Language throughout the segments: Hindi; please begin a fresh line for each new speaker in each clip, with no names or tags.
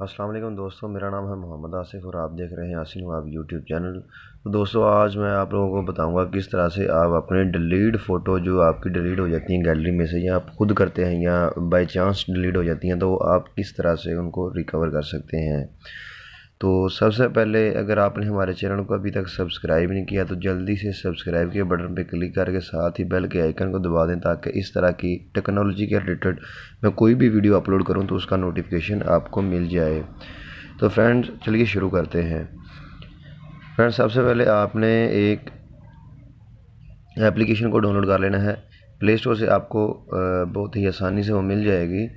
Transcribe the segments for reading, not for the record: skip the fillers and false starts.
अस्सलाम वालेकुम दोस्तों, मेरा नाम है मोहम्मद आसिफ और आप देख रहे हैं यासीन नवाब यूट्यूब चैनल। तो दोस्तों, आज मैं आप लोगों को बताऊंगा किस तरह से आप अपने डिलीट फ़ोटो जो आपकी डिलीट हो जाती हैं गैलरी में से, या आप खुद करते हैं या बाय चांस डिलीट हो जाती हैं, तो आप किस तरह से उनको रिकवर कर सकते हैं। तो सबसे पहले, अगर आपने हमारे चैनल को अभी तक सब्सक्राइब नहीं किया तो जल्दी से सब्सक्राइब के बटन पर क्लिक करके साथ ही बेल के आइकन को दबा दें, ताकि इस तरह की टेक्नोलॉजी के रिलेटेड मैं कोई भी वीडियो अपलोड करूं तो उसका नोटिफिकेशन आपको मिल जाए। तो फ्रेंड्स, चलिए शुरू करते हैं। फ्रेंड्स, सबसे पहले आपने एक एप्लीकेशन को डाउनलोड कर लेना है। प्ले स्टोर से आपको बहुत ही आसानी से वो मिल जाएगी।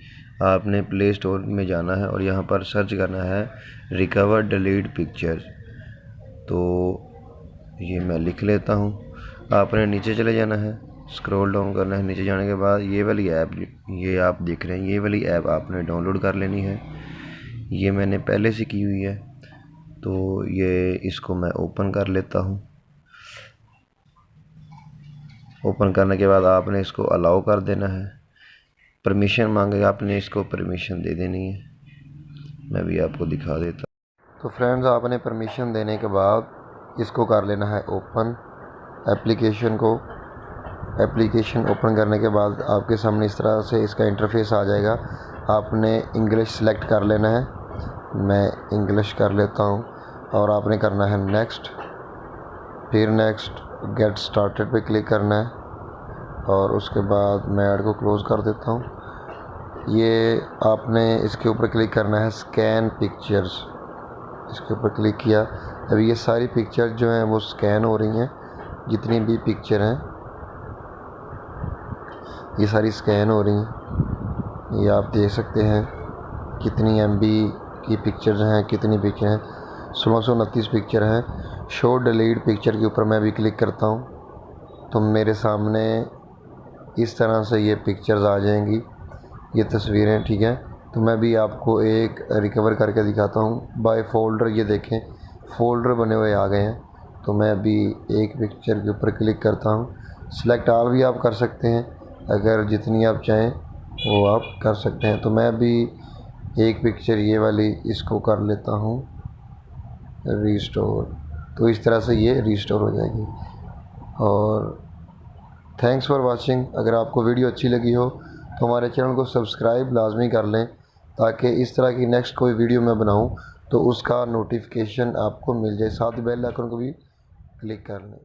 आपने प्ले स्टोर में जाना है और यहाँ पर सर्च करना है रिकवर डिलीट पिक्चर्स। तो ये मैं लिख लेता हूँ। आपने नीचे चले जाना है, स्क्रॉल डाउन करना है। नीचे जाने के बाद ये वाली ऐप, ये आप देख रहे हैं, ये वाली ऐप आपने डाउनलोड कर लेनी है। ये मैंने पहले से की हुई है, तो ये इसको मैं ओपन कर लेता हूँ। ओपन करने के बाद आपने इसको अलाउ कर देना है। परमिशन मांगेगा, आपने इसको परमिशन दे देनी है। मैं भी आपको दिखा देता हूँ। तो फ्रेंड्स, आपने परमिशन देने के बाद इसको कर लेना है ओपन एप्लीकेशन को। एप्लीकेशन ओपन करने के बाद आपके सामने इस तरह से इसका इंटरफेस आ जाएगा। आपने इंग्लिश सेलेक्ट कर लेना है। मैं इंग्लिश कर लेता हूँ और आपने करना है नेक्स्ट, फिर नेक्स्ट, गेट स्टार्टेड पे क्लिक करना है और उसके बाद मैं ऐड को क्लोज़ कर देता हूँ। ये आपने इसके ऊपर क्लिक करना है स्कैन पिक्चर्स। इसके ऊपर क्लिक किया, अभी ये सारी पिक्चर जो हैं वो स्कैन हो रही हैं। जितनी भी पिक्चर हैं ये सारी स्कैन हो रही हैं। ये आप देख सकते हैं कितनी MB की पिक्चर्स हैं, कितनी पिक्चर हैं। 1629 पिक्चर हैं। शो डिलीट पिक्चर के ऊपर मैं भी क्लिक करता हूँ तो मेरे सामने इस तरह से ये पिक्चर्स आ जाएंगी, ये तस्वीरें, ठीक है। तो मैं भी आपको एक रिकवर करके दिखाता हूँ बाय फोल्डर। ये देखें, फ़ोल्डर बने हुए आ गए हैं। तो मैं अभी एक पिक्चर के ऊपर क्लिक करता हूँ। सिलेक्ट ऑल भी आप कर सकते हैं, अगर जितनी आप चाहें वो आप कर सकते हैं। तो मैं अभी एक पिक्चर ये वाली इसको कर लेता हूँ रीस्टोर। तो इस तरह से ये रीस्टोर हो जाएगी। और थैंक्स फॉर वाचिंग। अगर आपको वीडियो अच्छी लगी हो तो हमारे चैनल को सब्सक्राइब लाजमी कर लें, ताकि इस तरह की नेक्स्ट कोई वीडियो मैं बनाऊं तो उसका नोटिफिकेशन आपको मिल जाए। साथ बेल आइकन को भी क्लिक कर लें।